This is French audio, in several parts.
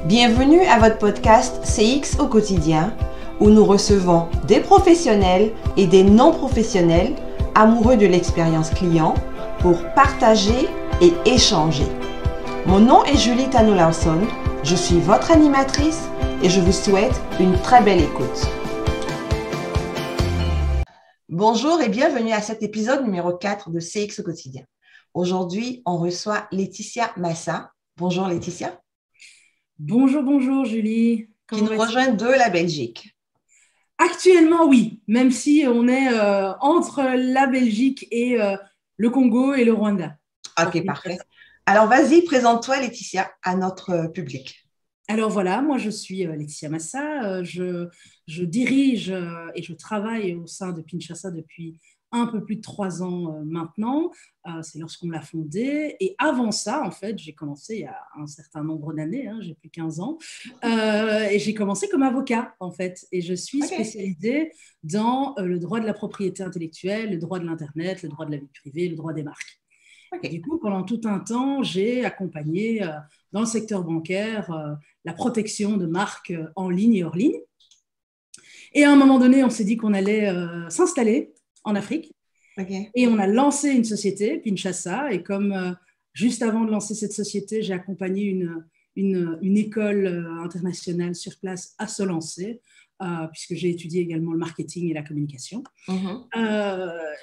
Bienvenue à votre podcast CX au quotidien, où nous recevons des professionnels et des non-professionnels amoureux de l'expérience client pour partager et échanger. Mon nom est Julie Tano-Lawson, je suis votre animatrice et je vous souhaite une très belle écoute. Bonjour et bienvenue à cet épisode numéro 4 de CX au quotidien. Aujourd'hui, on reçoit Laetitia Massa. Bonjour Laetitia. Bonjour Julie. Qui nous rejoint de la Belgique. Actuellement, oui, même si on est entre la Belgique et le Congo et le Rwanda. Ok, parfait. Alors, vas-y, présente-toi Laetitia à notre public. Alors voilà, moi je suis Laetitia Massa, je dirige et je travaille au sein de Pinshasa depuis un peu plus de 3 ans maintenant. C'est lorsqu'on l'a fondé. Et avant ça, en fait, j'ai commencé il y a un certain nombre d'années, j'ai plus 15 ans, et j'ai commencé comme avocat, en fait. Et je suis spécialisée dans le droit de la propriété intellectuelle, le droit de l'Internet, le droit de la vie privée, le droit des marques. Okay. Du coup, pendant tout un temps, j'ai accompagné dans le secteur bancaire la protection de marques en ligne et hors ligne. Et à un moment donné, on s'est dit qu'on allait s'installer en Afrique. Okay. Et on a lancé une société, Pinshasa. Et comme juste avant de lancer cette société, j'ai accompagné une école internationale sur place à se lancer, puisque j'ai étudié également le marketing et la communication.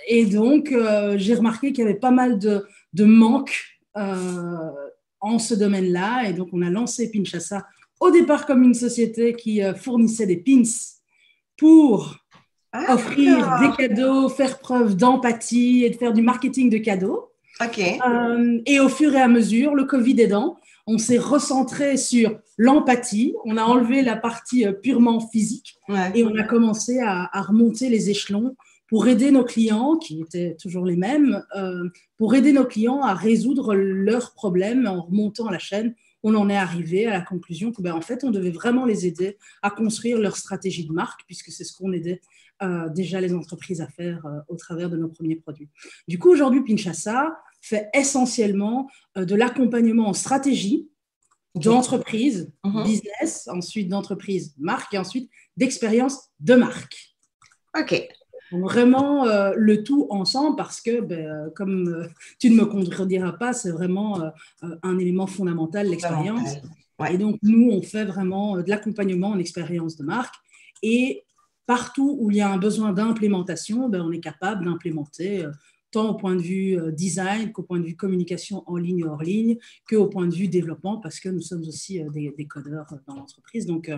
Et donc, j'ai remarqué qu'il y avait pas mal de manques en ce domaine-là. Et donc, on a lancé Pinshasa au départ comme une société qui fournissait des pins pour offrir des cadeaux, faire preuve d'empathie et de faire du marketing de cadeaux. Et au fur et à mesure, le Covid aidant, on s'est recentré sur l'empathie. On a enlevé la partie purement physique et on a commencé à remonter les échelons pour aider nos clients, qui étaient toujours les mêmes, pour aider nos clients à résoudre leurs problèmes en remontant la chaîne. On en est arrivé à la conclusion que, en fait, on devait vraiment les aider à construire leur stratégie de marque, puisque c'est ce qu'on aidait déjà les entreprises à faire au travers de nos premiers produits. Du coup, aujourd'hui, Pinshasa fait essentiellement de l'accompagnement en stratégie d'entreprise, business, ensuite d'entreprise, marque, et ensuite d'expérience de marque. OK. Donc, vraiment le tout ensemble parce que, comme tu ne me contrediras pas, c'est vraiment un élément fondamental, l'expérience. Et donc, nous, on fait vraiment de l'accompagnement en expérience de marque. Et partout où il y a un besoin d'implémentation, on est capable d'implémenter tant au point de vue design qu'au point de vue communication en ligne et hors ligne, qu'au point de vue développement, parce que nous sommes aussi des codeurs dans l'entreprise. Donc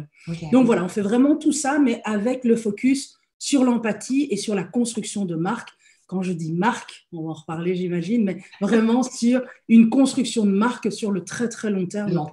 voilà, on fait vraiment tout ça, mais avec le focus sur l'empathie et sur la construction de marque. Quand je dis marque, on va en reparler, j'imagine, mais vraiment sur une construction de marque sur le très, très long terme,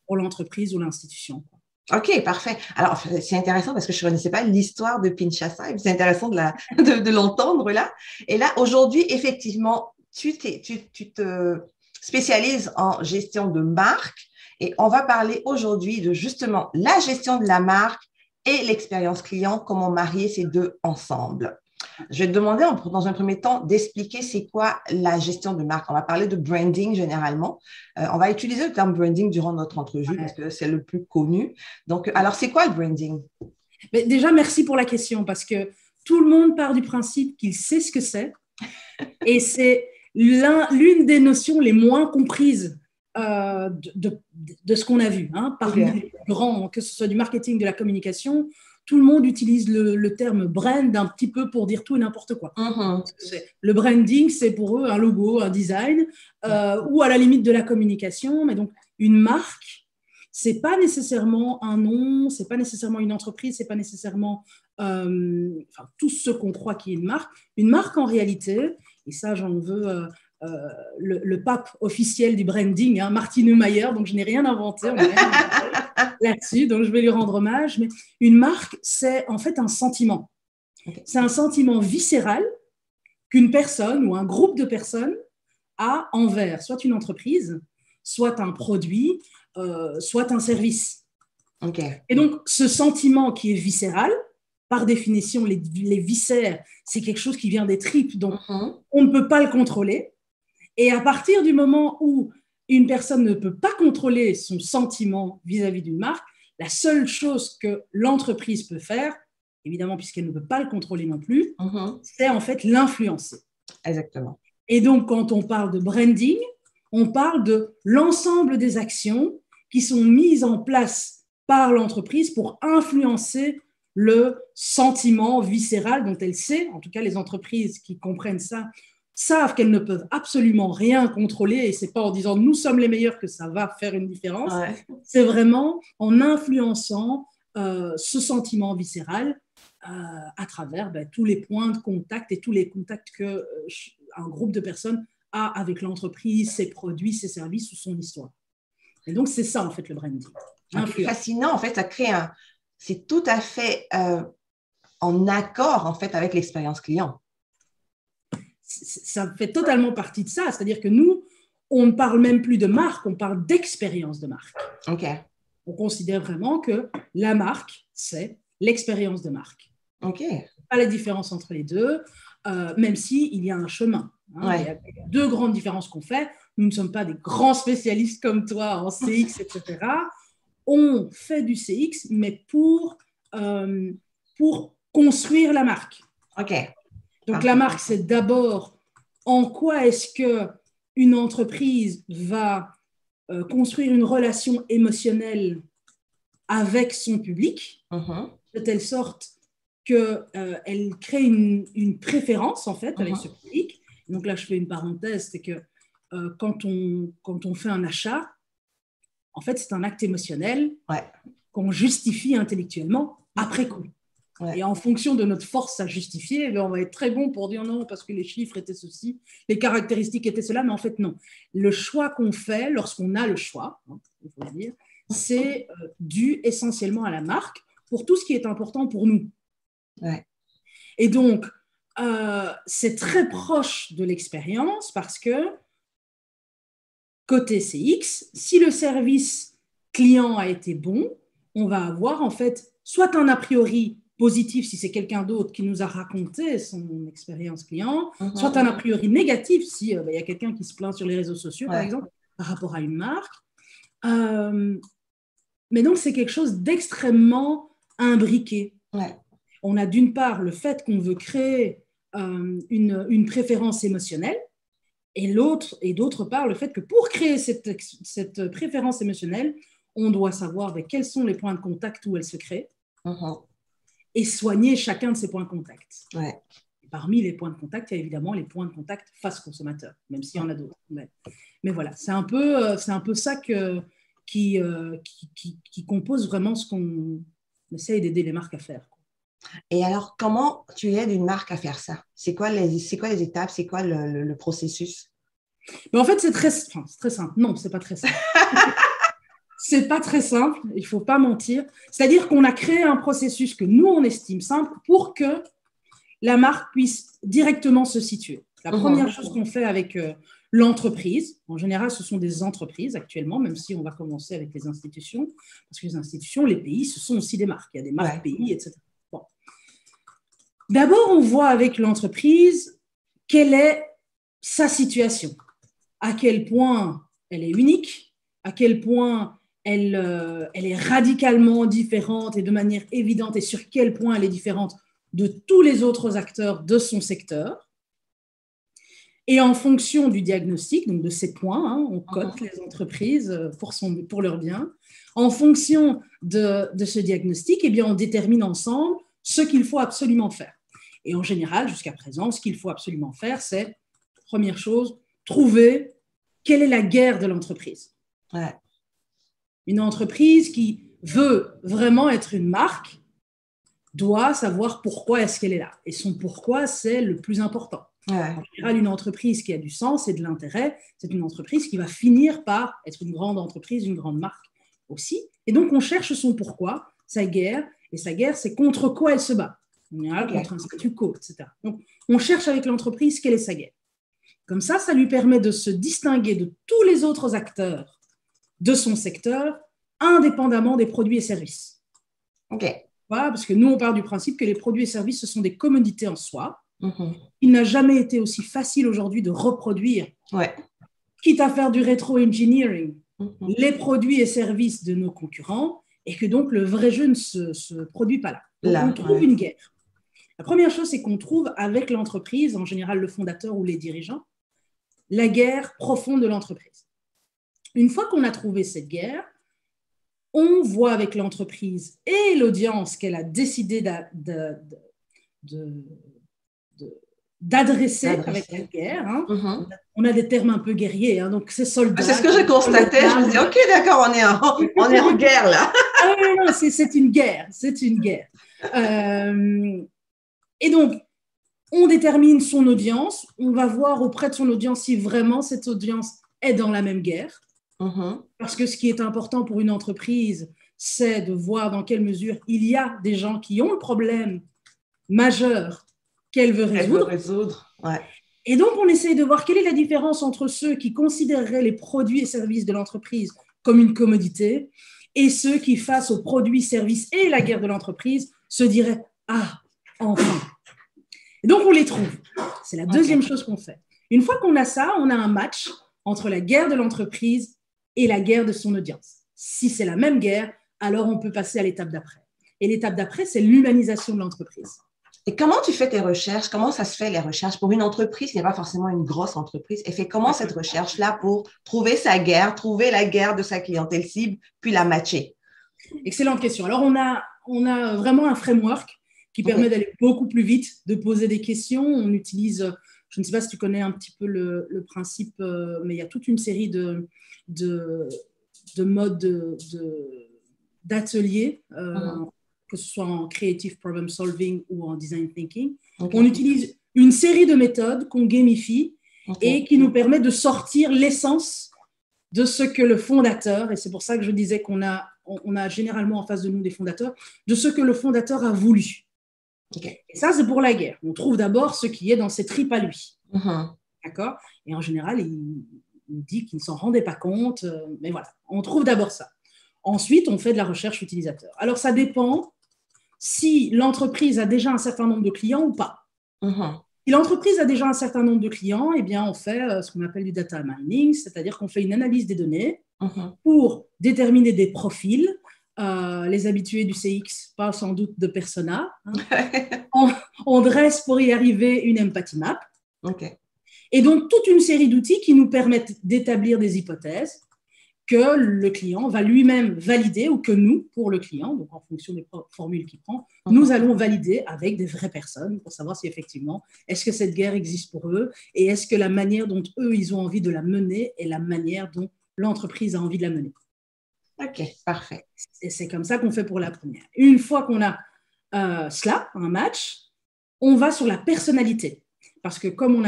pour l'entreprise ou l'institution. OK, parfait. Alors, c'est intéressant parce que je ne connaissais pas l'histoire de Pinshasa et c'est intéressant de l'entendre là. Et là, aujourd'hui, effectivement, tu te spécialises en gestion de marque et on va parler aujourd'hui de justement la gestion de la marque et l'expérience client, comment marier ces deux ensemble. Je vais te demander dans un premier temps d'expliquer c'est quoi la gestion de marque. On va parler de branding généralement. On va utiliser le terme branding durant notre entrevue parce que c'est le plus connu. Donc, alors, c'est quoi le branding? Mais déjà, merci pour la question parce que tout le monde part du principe qu'il sait ce que c'est et c'est l'une des notions les moins comprises de ce qu'on a vu. Parmi les grands, que ce soit du marketing, de la communication, tout le monde utilise le terme brand un petit peu pour dire tout et n'importe quoi. Le branding, c'est pour eux un logo, un design, ou à la limite de la communication. Mais donc, une marque, c'est pas nécessairement un nom, c'est pas nécessairement une entreprise, c'est pas nécessairement tout ce qu'on croit qui est une marque. Une marque, en réalité, et ça, j'en veux le pape officiel du branding, Martin Neumayer, donc je n'ai rien inventé, là-dessus, donc je vais lui rendre hommage. Mais une marque, c'est en fait un sentiment. C'est un sentiment viscéral qu'une personne ou un groupe de personnes a envers soit une entreprise, soit un produit, soit un service. Et donc, ce sentiment qui est viscéral, par définition, les viscères, c'est quelque chose qui vient des tripes, donc on ne peut pas le contrôler. Et à partir du moment où une personne ne peut pas contrôler son sentiment vis-à-vis d'une marque. La seule chose que l'entreprise peut faire, évidemment puisqu'elle ne peut pas le contrôler non plus, c'est en fait l'influencer. Exactement. Et donc, quand on parle de branding, on parle de l'ensemble des actions qui sont mises en place par l'entreprise pour influencer le sentiment viscéral dont elle sait, en tout cas les entreprises qui comprennent ça, savent qu'elles ne peuvent absolument rien contrôler, et ce n'est pas en disant nous sommes les meilleurs que ça va faire une différence, c'est vraiment en influençant ce sentiment viscéral à travers tous les points de contact et tous les contacts qu'un groupe de personnes a avec l'entreprise, ses produits, ses services ou son histoire. Et donc, c'est ça, en fait, le branding. C'est fascinant, en fait, ça crée c'est tout à fait en accord, en fait, avec l'expérience client. Ça fait totalement partie de ça. C'est-à-dire que nous, on ne parle même plus de marque, on parle d'expérience de marque. OK. On considère vraiment que la marque, c'est l'expérience de marque. OK. Pas la différence entre les deux, même s'il y a un chemin. Hein. Il y a deux grandes différences qu'on fait. Nous ne sommes pas des grands spécialistes comme toi en CX, etc. On fait du CX, mais pour construire la marque. OK. Donc, la marque, c'est d'abord en quoi est-ce qu'une entreprise va construire une relation émotionnelle avec son public, de telle sorte qu'elle crée une préférence, en fait, avec ce public. Donc là, je fais une parenthèse, c'est que quand on fait un achat, en fait, c'est un acte émotionnel qu'on justifie intellectuellement après coup. Et en fonction de notre force à justifier, on va être très bon pour dire non, parce que les chiffres étaient ceci, les caractéristiques étaient cela, mais en fait, non. Le choix qu'on fait lorsqu'on a le choix, il faut le dire, c'est dû essentiellement à la marque pour tout ce qui est important pour nous. Et donc, c'est très proche de l'expérience parce que côté CX, si le service client a été bon, on va avoir en fait soit un a priori positif si c'est quelqu'un d'autre qui nous a raconté son expérience client, soit un a priori négatif si y a quelqu'un qui se plaint sur les réseaux sociaux, par exemple, par rapport à une marque. Mais donc, c'est quelque chose d'extrêmement imbriqué. On a d'une part le fait qu'on veut créer une préférence émotionnelle, et d'autre part le fait que pour créer cette préférence émotionnelle, on doit savoir quels sont les points de contact où elle se crée et soigner chacun de ces points de contact. Parmi les points de contact, il y a évidemment les points de contact face consommateur, même s'il y en a d'autres. Mais voilà, c'est un peu ça qui compose vraiment ce qu'on essaye d'aider les marques à faire. Et alors, comment tu aides une marque à faire ça? C'est quoi les étapes? C'est quoi le processus? Mais en fait, c'est très simple. Non, c'est pas très simple. C'est pas très simple, il faut pas mentir. C'est-à-dire qu'on a créé un processus que nous, on estime simple pour que la marque puisse directement se situer. La première chose qu'on fait avec l'entreprise, en général, ce sont des entreprises actuellement, même si on va commencer avec les institutions, parce que les institutions, les pays, ce sont aussi des marques. Il y a des marques pays, etc. Bon. D'abord, on voit avec l'entreprise quelle est sa situation, à quel point elle est unique, à quel point elle est radicalement différente et de manière évidente, et sur quel point elle est différente de tous les autres acteurs de son secteur. Et en fonction du diagnostic, donc de ces points, on cote les entreprises pour leur bien. En fonction de ce diagnostic, eh bien, on détermine ensemble ce qu'il faut absolument faire. Et en général, jusqu'à présent, ce qu'il faut absolument faire, c'est, première chose, trouver quelle est la guerre de l'entreprise. Une entreprise qui veut vraiment être une marque doit savoir pourquoi est-ce qu'elle est là. Et son pourquoi, c'est le plus important. En général, une entreprise qui a du sens et de l'intérêt, c'est une entreprise qui va finir par être une grande entreprise, une grande marque aussi. Et donc, on cherche son pourquoi, sa guerre. Et sa guerre, c'est contre quoi elle se bat. En général, contre un statu quo, etc. Donc, on cherche avec l'entreprise quelle est sa guerre. Comme ça lui permet de se distinguer de tous les autres acteurs de son secteur, indépendamment des produits et services. Voilà, parce que nous, on part du principe que les produits et services, ce sont des commodités en soi. Il n'a jamais été aussi facile aujourd'hui de reproduire quitte à faire du rétro-engineering, les produits et services de nos concurrents, et que donc le vrai jeu ne se produit pas là. Donc on trouve une guerre. La première chose, c'est qu'on trouve avec l'entreprise, en général le fondateur ou les dirigeants, la guerre profonde de l'entreprise. Une fois qu'on a trouvé cette guerre, on voit avec l'entreprise et l'audience qu'elle a décidé d'adresser avec la guerre. Hein. On a des termes un peu guerriers, hein, donc c'est soldat. C'est ce que j'ai constaté. Je me dis, ok, d'accord, on est en guerre là. Ah non, c'est une guerre, c'est une guerre. Et donc, on détermine son audience. On va voir auprès de son audience si vraiment cette audience est dans la même guerre. Parce que ce qui est important pour une entreprise, c'est de voir dans quelle mesure il y a des gens qui ont le problème majeur qu'elle veut résoudre. Ouais. Et donc, on essaye de voir quelle est la différence entre ceux qui considéreraient les produits et services de l'entreprise comme une commodité et ceux qui, face aux produits, services et la guerre de l'entreprise, se diraient « Ah, enfin !» Et donc, on les trouve. C'est la deuxième chose qu'on fait. Une fois qu'on a ça, on a un match entre la guerre de l'entreprise et la guerre de son audience. Si c'est la même guerre, alors on peut passer à l'étape d'après. Et l'étape d'après, c'est l'humanisation de l'entreprise. Et comment tu fais tes recherches? Comment ça se fait les recherches pour une entreprise qui n'est pas forcément une grosse entreprise? Elle fait comment cette recherche-là pour trouver sa guerre, trouver la guerre de sa clientèle cible, puis la matcher? Excellente question. Alors, on a vraiment un framework qui permet d'aller beaucoup plus vite, de poser des questions. On utilise, je ne sais pas si tu connais un petit peu le principe, mais il y a toute une série de modes d'ateliers, que ce soit en creative problem solving ou en design thinking. On utilise une série de méthodes qu'on gamifie et qui nous permet de sortir l'essence de ce que le fondateur, et c'est pour ça que je disais qu'on a généralement en face de nous des fondateurs, de ce que le fondateur a voulu. Et ça, c'est pour la guerre. On trouve d'abord ce qui est dans ses tripes à lui. D'accord? Et en général, il dit qu'il ne s'en rendait pas compte, mais voilà, on trouve d'abord ça. Ensuite, on fait de la recherche utilisateur. Alors, ça dépend si l'entreprise a déjà un certain nombre de clients ou pas. Si l'entreprise a déjà un certain nombre de clients, eh bien, on fait ce qu'on appelle du data mining, c'est-à-dire qu'on fait une analyse des données pour déterminer des profils. Les habitués du CX parlent sans doute de persona. On dresse pour y arriver une empathy map. Et donc, toute une série d'outils qui nous permettent d'établir des hypothèses que le client va lui-même valider ou que nous, pour le client, donc en fonction des formules qu'il prend, nous allons valider avec des vraies personnes pour savoir si effectivement, est-ce que cette guerre existe pour eux et est-ce que la manière dont eux, ils ont envie de la mener est la manière dont l'entreprise a envie de la mener. Ok, parfait. Et c'est comme ça qu'on fait pour la première. Une fois qu'on a cela, un match, on va sur la personnalité. Parce que comme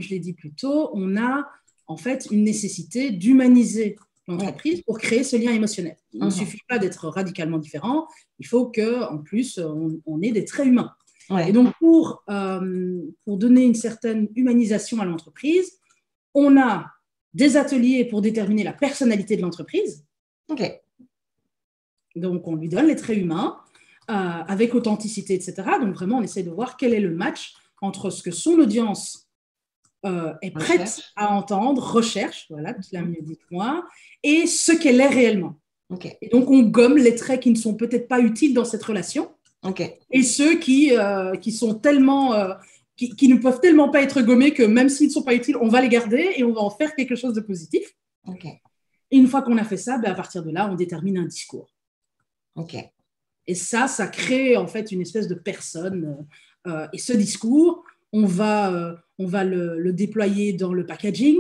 je l'ai dit plus tôt, on a en fait une nécessité d'humaniser l'entreprise pour créer ce lien émotionnel. Il ne suffit pas d'être radicalement différent, il faut qu'en plus, on ait des traits humains. Et donc, pour donner une certaine humanisation à l'entreprise, on a des ateliers pour déterminer la personnalité de l'entreprise. Donc, on lui donne les traits humains avec authenticité, etc. Donc, vraiment, on essaie de voir quel est le match entre ce que son audience est prête à entendre, recherche, voilà, tu l'as mieux dit que moi, et ce qu'elle est réellement. Et donc, on gomme les traits qui ne sont peut-être pas utiles dans cette relation et ceux qui sont tellement, qui ne peuvent tellement pas être gommés que même s'ils ne sont pas utiles, on va les garder et on va en faire quelque chose de positif. Et une fois qu'on a fait ça, à partir de là, on détermine un discours. Et ça crée en fait une espèce de personne. Et ce discours, on va le déployer dans le packaging,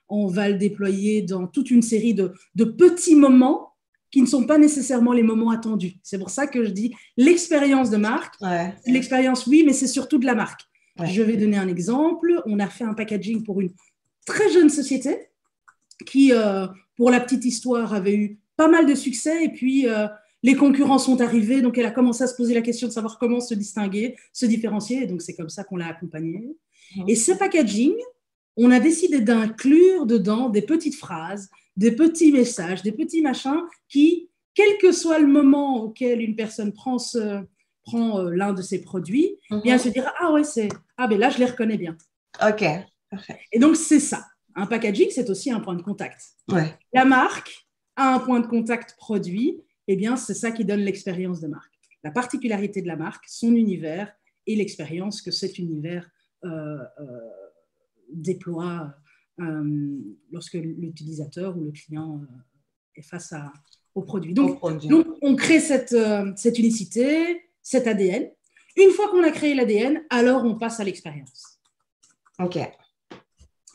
on va le déployer dans toute une série de petits moments qui ne sont pas nécessairement les moments attendus. C'est pour ça que je dis l'expérience de marque. L'expérience, oui, mais c'est surtout de la marque. Je vais donner un exemple. On a fait un packaging pour une très jeune société qui, pour la petite histoire, avait eu pas mal de succès et puis les concurrents sont arrivés, donc elle a commencé à se poser la question de savoir comment se distinguer, se différencier, et donc c'est comme ça qu'on l'a accompagnée. Et ce packaging, on a décidé d'inclure dedans des petites phrases, des petits messages, des petits machins qui, quel que soit le moment auquel une personne prend l'un de ces produits, bien elle se dira « Ah ouais, ben là, je les reconnais bien. » Ok, parfait. Et donc, c'est ça. Un packaging, c'est aussi un point de contact. Ouais. La marque a un point de contact produit, eh bien, c'est ça qui donne l'expérience de marque. La particularité de la marque, son univers et l'expérience que cet univers déploie lorsque l'utilisateur ou le client est face au produit. Donc, on crée cette unicité, cet ADN. Une fois qu'on a créé l'ADN, alors on passe à l'expérience. OK.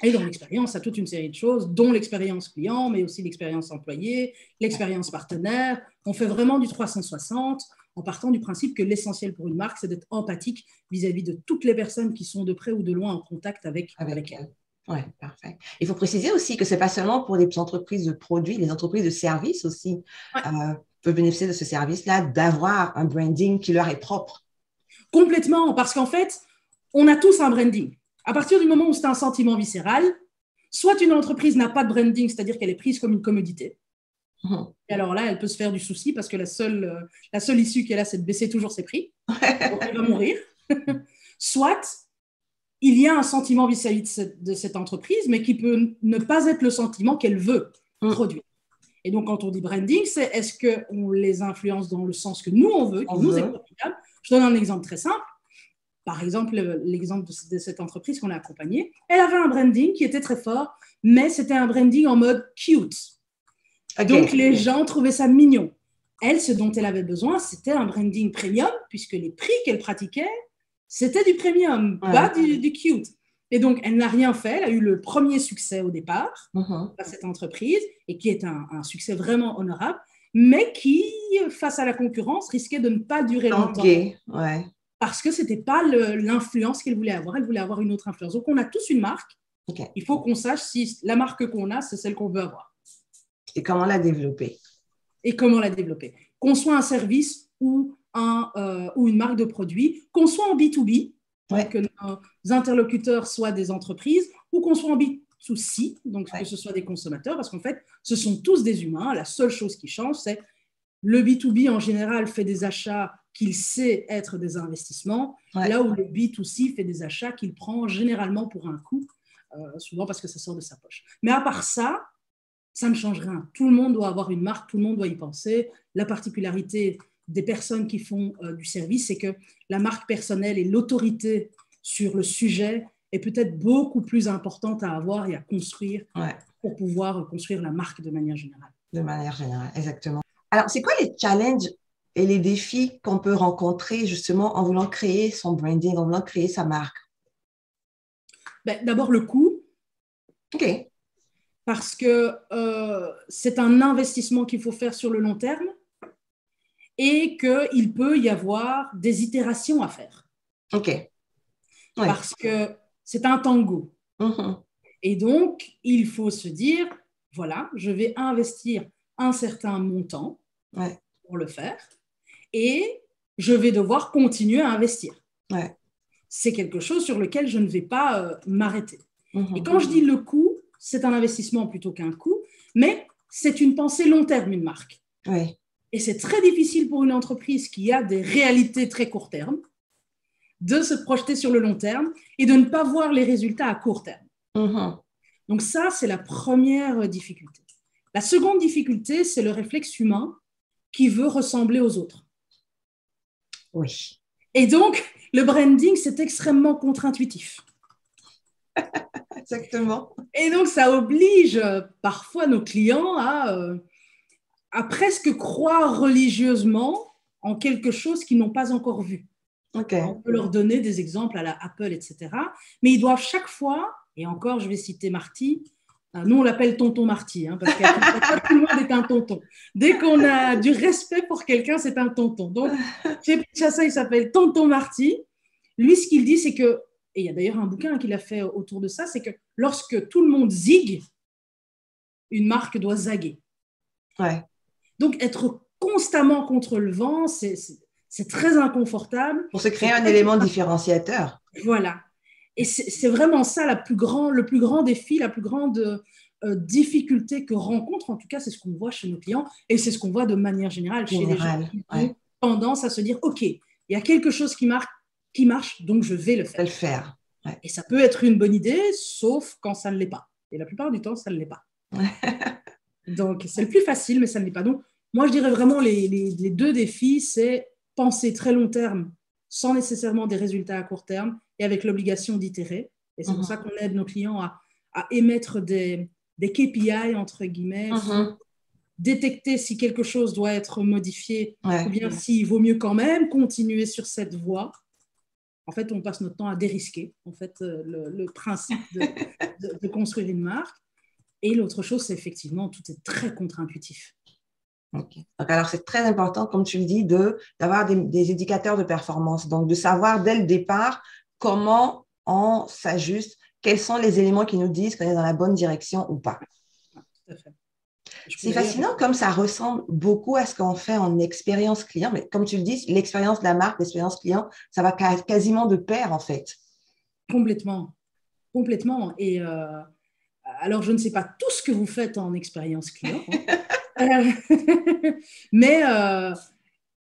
Et dans l'expérience, il y a toute une série de choses, dont l'expérience client, mais aussi l'expérience employé, l'expérience partenaire. On fait vraiment du 360 en partant du principe que l'essentiel pour une marque, c'est d'être empathique vis-à-vis de toutes les personnes qui sont de près ou de loin en contact avec elle. Oui, parfait. Il faut préciser aussi que ce n'est pas seulement pour les entreprises de produits, les entreprises de services aussi peuvent bénéficier de ce service-là, d'avoir un branding qui leur est propre. Complètement, parce qu'en fait, on a tous un branding. À partir du moment où c'est un sentiment viscéral, soit une entreprise n'a pas de branding, c'est-à-dire qu'elle est prise comme une commodité. Et alors là, elle peut se faire du souci parce que la seule issue qu'elle a, c'est de baisser toujours ses prix. Donc, elle va mourir. Soit, il y a un sentiment vis-à-vis de cette entreprise, mais qui peut ne pas être le sentiment qu'elle veut produire. Et donc, quand on dit branding, c'est est-ce qu'on les influence dans le sens que nous, on veut, qui nous est profitable. Je donne un exemple très simple. Par exemple, l'exemple de cette entreprise qu'on a accompagnée, elle avait un branding qui était très fort, mais c'était un branding en mode cute. Okay. Donc, les gens trouvaient ça mignon. Elle, ce dont elle avait besoin, c'était un branding premium, puisque les prix qu'elle pratiquait, c'était du premium, pas du cute. Et donc, elle n'a rien fait. Elle a eu le premier succès au départ à cette entreprise, et qui est un succès vraiment honorable, mais qui, face à la concurrence, risquait de ne pas durer longtemps. Parce que ce n'était pas l'influence qu'elle voulait avoir. Elle voulait avoir une autre influence. Donc, on a tous une marque. Il faut qu'on sache si la marque qu'on a, c'est celle qu'on veut avoir. Et comment la développer. Qu'on soit un service ou une marque de produit, qu'on soit en B2B, que nos interlocuteurs soient des entreprises, ou qu'on soit en B2C, donc que ce soit des consommateurs, parce qu'en fait, ce sont tous des humains. La seule chose qui change, c'est le B2B, en général, fait des achats qu'il sait être des investissements, là où le B2C fait des achats qu'il prend généralement pour un coût, souvent parce que ça sort de sa poche. Mais à part ça, ça ne change rien. Tout le monde doit avoir une marque, tout le monde doit y penser. La particularité des personnes qui font du service, c'est que la marque personnelle et l'autorité sur le sujet est peut-être beaucoup plus importante à avoir et à construire pour pouvoir construire la marque de manière générale. De manière générale, exactement. Alors, c'est quoi les challenges et les défis qu'on peut rencontrer justement en voulant créer son branding, en voulant créer sa marque? D'abord, le coût. OK. Parce que c'est un investissement qu'il faut faire sur le long terme et qu'il peut y avoir des itérations à faire. OK. Parce que c'est un tango. Et donc, il faut se dire, voilà, je vais investir un certain montant pour le faire et je vais devoir continuer à investir. C'est quelque chose sur lequel je ne vais pas m'arrêter. Et quand je dis le coût, c'est un investissement plutôt qu'un coût, mais c'est une pensée long terme, une marque. Et c'est très difficile pour une entreprise qui a des réalités très court terme de se projeter sur le long terme et de ne pas voir les résultats à court terme. Donc ça, c'est la première difficulté. La seconde difficulté, c'est le réflexe humain qui veut ressembler aux autres. Et donc, le branding, c'est extrêmement contre-intuitif. Exactement. Et donc, ça oblige parfois nos clients à presque croire religieusement en quelque chose qu'ils n'ont pas encore vu. On peut leur donner des exemples à la Apple, etc. Mais ils doivent chaque fois, et encore, je vais citer Marty, nous, on l'appelle tonton Marty, parce que tout le monde est un tonton. Dès qu'on a du respect pour quelqu'un, c'est un tonton. Donc, chez Pinchasa, il s'appelle tonton Marty. Lui, ce qu'il dit, c'est que, et il y a d'ailleurs un bouquin qu'il a fait autour de ça, c'est que lorsque tout le monde zigue, une marque doit zaguer. Donc, être constamment contre le vent, c'est très inconfortable. Pour se créer un élément différenciateur. Voilà. Et c'est vraiment ça le plus grand défi, la plus grande difficulté que rencontre, en tout cas, c'est ce qu'on voit chez nos clients et c'est ce qu'on voit de manière générale chez les gens qui ont tendance à se dire, OK, il y a quelque chose qui marche, donc je vais le faire. Et ça peut être une bonne idée, sauf quand ça ne l'est pas. Et la plupart du temps, ça ne l'est pas. Donc, c'est le plus facile, mais ça ne l'est pas. Donc, moi, je dirais vraiment les deux défis, c'est penser très long terme sans nécessairement des résultats à court terme et avec l'obligation d'itérer. Et c'est pour ça qu'on aide nos clients à émettre des KPI, entre guillemets, pour détecter si quelque chose doit être modifié ou bien s'il vaut mieux quand même continuer sur cette voie. En fait, on passe notre temps à dérisquer, en fait, le principe de construire une marque. Et l'autre chose, c'est effectivement, tout est très contre-intuitif. Okay. Donc, alors, c'est très important, comme tu le dis, d'avoir des indicateurs de performance. Donc, de savoir dès le départ comment on s'ajuste, quels sont les éléments qui nous disent qu'on est dans la bonne direction ou pas. Tout à fait. C'est fascinant comme ça ressemble beaucoup à ce qu'on fait en expérience client. Mais comme tu le dis, l'expérience de la marque, l'expérience client, ça va quasiment de pair, en fait. Complètement. Complètement. Et alors, je ne sais pas tout ce que vous faites en expérience client, mais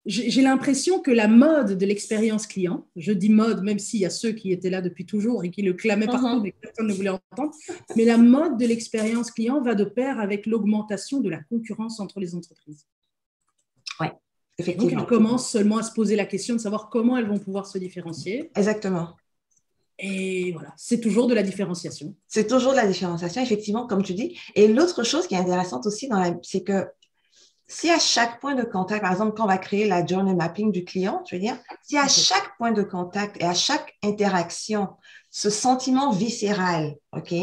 j'ai l'impression que la mode de l'expérience client, je dis mode même s'il y a ceux qui étaient là depuis toujours et qui le clamaient partout, mais que personne ne voulait entendre, mais la mode de l'expérience client va de pair avec l'augmentation de la concurrence entre les entreprises. Oui, effectivement. Donc, elles commencent seulement à se poser la question de savoir comment elles vont pouvoir se différencier. Exactement. Et voilà, c'est toujours de la différenciation. C'est toujours de la différenciation, effectivement, comme tu dis. Et l'autre chose qui est intéressante aussi, c'est que si à chaque point de contact, par exemple, quand on va créer la journey mapping du client, je veux dire, si à chaque point de contact et à chaque interaction, ce sentiment viscéral, OK,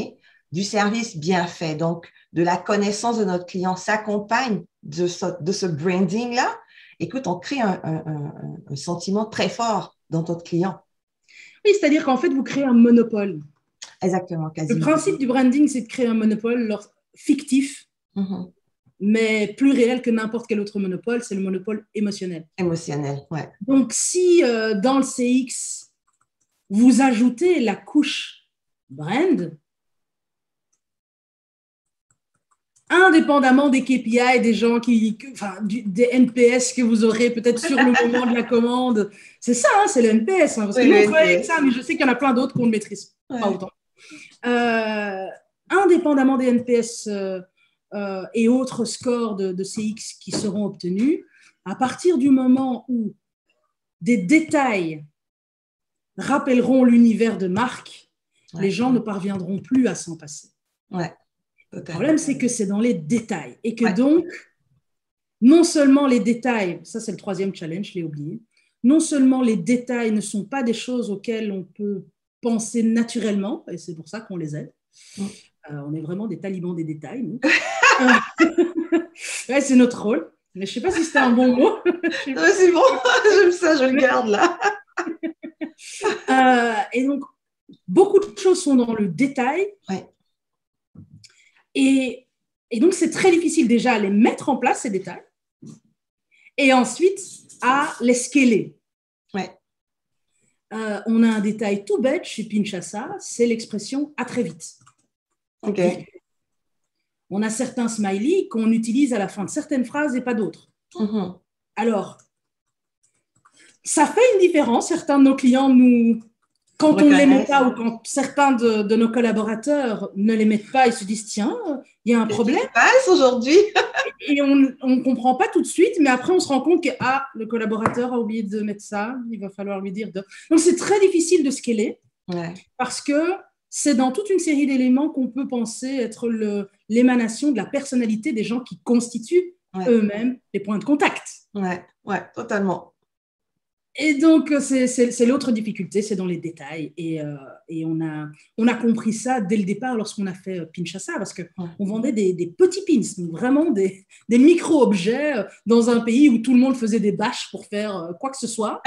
du service bien fait, donc de la connaissance de notre client s'accompagne de ce branding-là, écoute, on crée un sentiment très fort dans notre client. Oui, c'est-à-dire qu'en fait, vous créez un monopole. Exactement, quasiment. Le principe du branding, c'est de créer un monopole fictif, mais plus réel que n'importe quel autre monopole, c'est le monopole émotionnel. Émotionnel, ouais. Donc, si dans le CX, vous ajoutez la couche brand, indépendamment des KPI, des gens des NPS que vous aurez peut-être sur le moment de la commande, c'est ça, hein, c'est le NPS, parce que nous, on travaille avec ça, mais je sais qu'il y en a plein d'autres qu'on ne maîtrise pas autant. Indépendamment des NPS et autres scores de CX qui seront obtenus, à partir du moment où des détails rappelleront l'univers de marque, les gens ne parviendront plus à s'en passer. Le problème, c'est que c'est dans les détails et que donc, non seulement les détails, ça c'est le troisième challenge, je l'ai oublié, non seulement les détails ne sont pas des choses auxquelles on peut penser naturellement, et c'est pour ça qu'on les aide. On est vraiment des talibans des détails, nous. C'est notre rôle. Mais je ne sais pas si c'était un bon mot. C'est bon, j'aime ça, je le garde là. Et donc, beaucoup de choses sont dans le détail. Et donc, c'est très difficile déjà à les mettre en place, ces détails, et ensuite à les scaler. On a un détail tout bête chez Pinchasa, c'est l'expression « à très vite ». On a certains smileys qu'on utilise à la fin de certaines phrases et pas d'autres. Alors, ça fait une différence. Certains de nos clients quand on ne les met pas ou quand certains de nos collaborateurs ne les mettent pas, ils se disent tiens, il y a un problème. Qu'est-ce qui se passe aujourd'hui? Et on ne comprend pas tout de suite, mais après on se rend compte que le collaborateur a oublié de mettre ça, il va falloir lui dire. Donc c'est très difficile de scaler parce que c'est dans toute une série d'éléments qu'on peut penser être l'émanation de la personnalité des gens qui constituent eux-mêmes les points de contact. Ouais, totalement. Et donc, c'est l'autre difficulté, c'est dans les détails. Et on a compris ça dès le départ lorsqu'on a fait Pinchasa, parce qu'on vendait des petits pins, donc vraiment des micro-objets dans un pays où tout le monde faisait des bâches pour faire quoi que ce soit.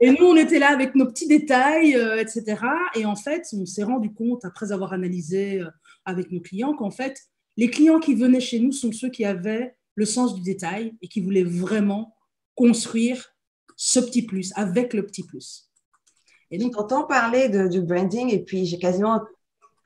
Et nous, on était là avec nos petits détails, etc. Et en fait, on s'est rendu compte, après avoir analysé avec nos clients, qu'en fait, les clients qui venaient chez nous sont ceux qui avaient le sens du détail et qui voulaient vraiment construire ce petit plus, avec le petit plus. Et donc, j'entends parler du branding et puis j'ai quasiment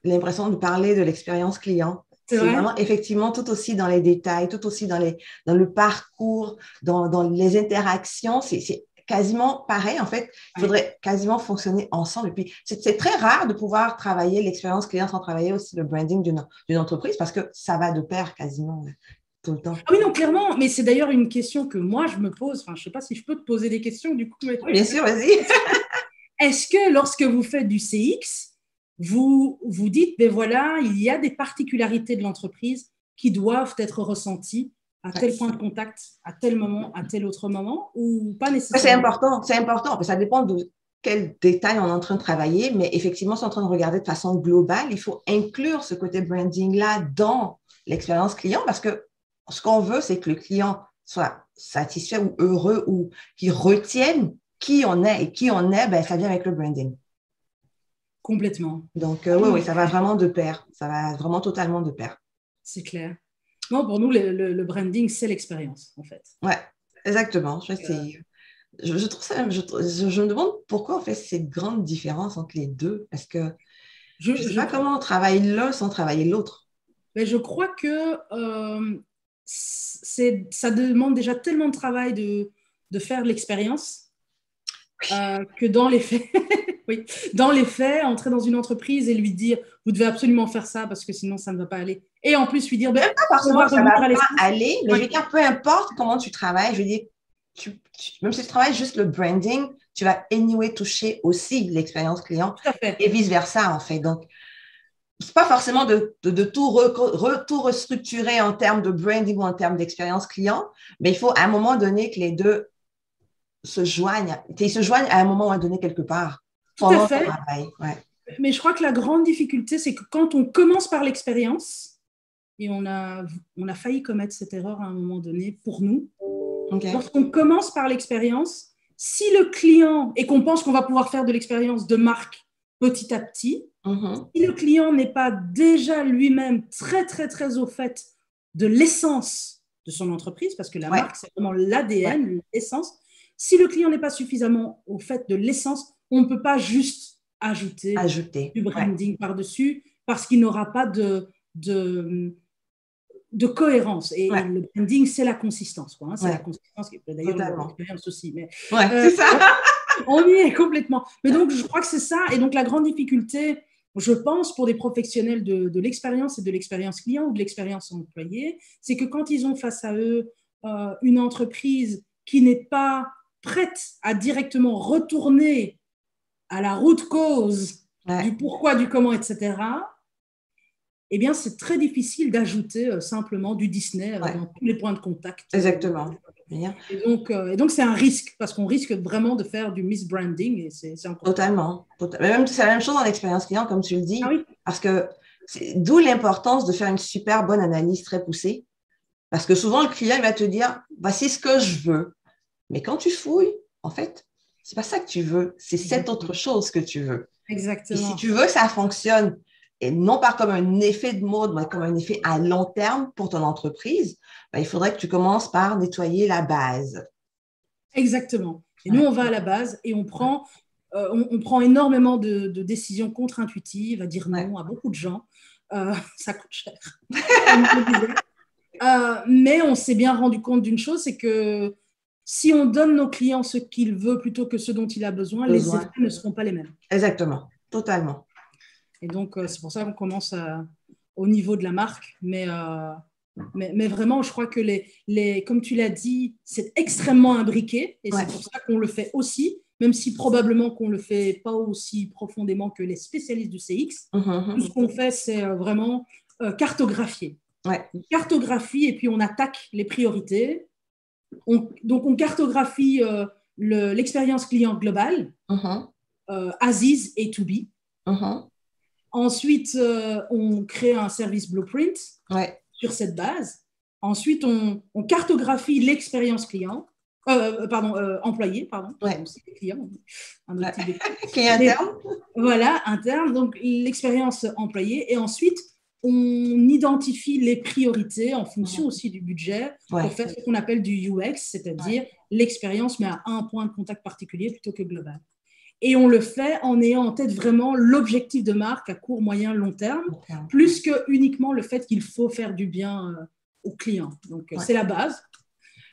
l'impression de parler de l'expérience client. C'est vraiment effectivement tout aussi dans les détails, tout aussi dans le parcours, dans les interactions. C'est quasiment pareil. En fait, il faudrait quasiment fonctionner ensemble. Et puis, c'est très rare de pouvoir travailler l'expérience client sans travailler aussi le branding d'une entreprise parce que ça va de pair quasiment tout le temps. Ah oui, non, clairement. Mais c'est d'ailleurs une question que moi, je me pose. Enfin, je ne sais pas si je peux te poser des questions, du coup. Mais... Bien sûr, vas-y. Est-ce que lorsque vous faites du CX, vous vous dites, ben voilà, il y a des particularités de l'entreprise qui doivent être ressenties à tel point de contact, à tel moment, à tel autre moment, ou pas nécessairement? C'est important. Ça dépend de quel détail on est en train de travailler, mais effectivement, si on est en train de regarder de façon globale, il faut inclure ce côté branding-là dans l'expérience client parce que ce qu'on veut, c'est que le client soit satisfait ou heureux ou qu'il retienne qui on est. Et qui on est, ben, ça vient avec le branding. Complètement. Donc, oui, ça va vraiment de pair. Ça va vraiment totalement de pair. C'est clair. Non, pour nous, le branding, c'est l'expérience, en fait. Ouais, exactement. Je trouve ça, je me demande pourquoi on fait cette grande différence entre les deux, parce que je ne sais pas comment on travaille l'un sans travailler l'autre. Mais je crois que ça demande déjà tellement de travail de faire l'expérience que dans les faits, oui, dans les faits, entrer dans une entreprise et lui dire vous devez absolument faire ça parce que sinon ça ne va pas aller. Et en plus lui dire ben, pas forcément ça ne va pas aller, mais je veux dire, peu importe comment tu travailles, je veux dire, même si tu travailles juste le branding, tu vas anyway toucher aussi l'expérience client et vice-versa, en fait. Donc, c'est pas forcément de tout restructurer en termes de branding ou en termes d'expérience client, mais il faut à un moment donné que les deux se joignent. Ils se joignent à un moment donné quelque part. Tout à fait. Ouais. Mais je crois que la grande difficulté, c'est que quand on commence par l'expérience, et on a failli commettre cette erreur à un moment donné pour nous, lorsqu'on commence par l'expérience, si le client, et qu'on pense qu'on va pouvoir faire de l'expérience de marque petit à petit, si le client n'est pas déjà lui-même très, très, très au fait de l'essence de son entreprise, parce que la marque, c'est vraiment l'ADN, l'essence, si le client n'est pas suffisamment au fait de l'essence, on ne peut pas juste ajouter du branding par-dessus parce qu'il n'aura pas de cohérence. Et le branding, c'est la consistance. Quoi, hein. C'est la consistance qui est d'ailleurs l'expérience aussi. Mais, c'est ça. On y est complètement. Mais donc, je crois que c'est ça. Et donc, la grande difficulté, je pense, pour des professionnels de l'expérience et de l'expérience client ou de l'expérience employée, c'est que quand ils ont face à eux une entreprise qui n'est pas prête à directement retourner à la root cause du pourquoi, du comment, etc., eh bien, c'est très difficile d'ajouter simplement du Disney dans tous les points de contact. Exactement. Et donc, c'est un risque, parce qu'on risque vraiment de faire du misbranding. Et c'est Totalement. Même, c'est la même chose dans l'expérience client, comme tu le dis, parce que d'où l'importance de faire une super bonne analyse très poussée, parce que souvent, le client il va te dire, voici ce que je veux. Mais quand tu fouilles, en fait, c'est pas ça que tu veux, c'est cette autre chose que tu veux. Exactement. Et si tu veux que ça fonctionne, et non pas comme un effet de mode, mais comme un effet à long terme pour ton entreprise, ben, il faudrait que tu commences par nettoyer la base. Exactement. Et nous, on va à la base et on prend énormément de décisions contre-intuitives, à dire non à beaucoup de gens. Ça coûte cher. Mais on s'est bien rendu compte d'une chose, c'est que si on donne nos clients ce qu'ils veulent plutôt que ce dont il a besoin, les effets ne seront pas les mêmes. Exactement, totalement. Et donc, c'est pour ça qu'on commence au niveau de la marque. Mais vraiment, je crois que comme tu l'as dit, c'est extrêmement imbriqué. Et c'est pour ça qu'on le fait aussi, même si probablement qu'on ne le fait pas aussi profondément que les spécialistes du CX. Tout ce qu'on fait, c'est vraiment cartographier. On cartographie et puis on attaque les priorités. Donc, on cartographie l'expérience client globale, Aziz et To Be. Ensuite, on crée un service blueprint sur cette base. Ensuite, on cartographie l'expérience client, employé, pardon. C'est client, un autre type de client interne. Voilà, interne, donc l'expérience employée. Et ensuite, on identifie les priorités en fonction aussi du budget pour faire ce qu'on appelle du UX, c'est-à-dire l'expérience, mais à un point de contact particulier plutôt que global. Et on le fait en ayant en tête vraiment l'objectif de marque à court, moyen, long terme, plus que uniquement le fait qu'il faut faire du bien aux clients. Donc, c'est la base.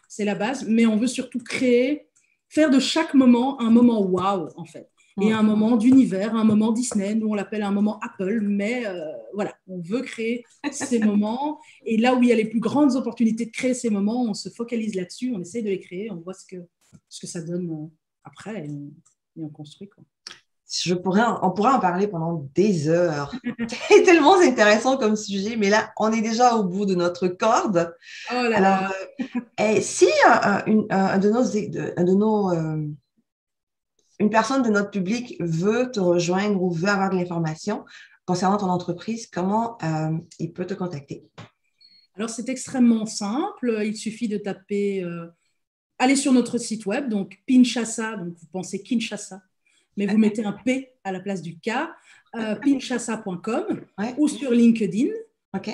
C'est la base, mais on veut surtout créer faire de chaque moment un moment wow, en fait. Et un moment d'univers, un moment Disney, nous on l'appelle un moment Apple, mais voilà, on veut créer ces moments. Et là où il y a les plus grandes opportunités de créer ces moments, on se focalise là-dessus, on essaie de les créer, on voit ce que ça donne après et on construit, quoi. On pourrait en parler pendant des heures. C'est tellement intéressant comme sujet, mais là, on est déjà au bout de notre corde. Oh là Alors, là. si une personne de notre public veut te rejoindre ou veut avoir de l'information concernant ton entreprise, comment il peut te contacter? Alors, c'est extrêmement simple. Il suffit de taper, aller sur notre site web, donc Pinchasa, donc vous pensez Kinshasa, mais vous mettez un P à la place du K, pinchasa.com, Ouais. ou sur LinkedIn, OK.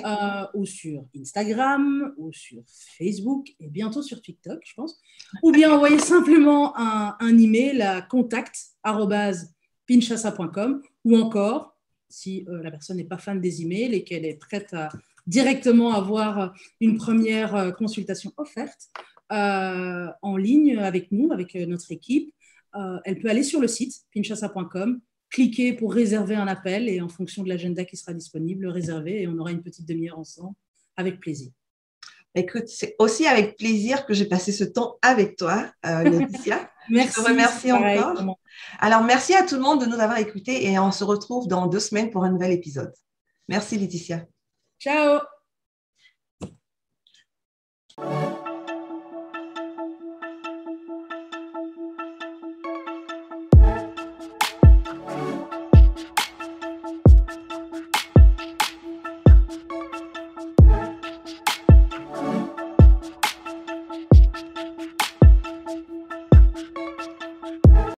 ou sur Instagram, ou sur Facebook, et bientôt sur TikTok, je pense. Ou bien envoyer simplement un email à contact@pinchasa.com, ou encore, si la personne n'est pas fan des emails et qu'elle est prête à directement avoir une première consultation offerte en ligne avec nous, avec notre équipe, elle peut aller sur le site pinchasa.com, cliquer pour réserver un appel et en fonction de l'agenda qui sera disponible, réserver et on aura une petite demi-heure ensemble avec plaisir. Écoute, c'est aussi avec plaisir que j'ai passé ce temps avec toi, Laetitia. Merci. Je te remercie encore. Alors, merci à tout le monde de nous avoir écoutés et on se retrouve dans 2 semaines pour un nouvel épisode. Merci, Laetitia. Ciao.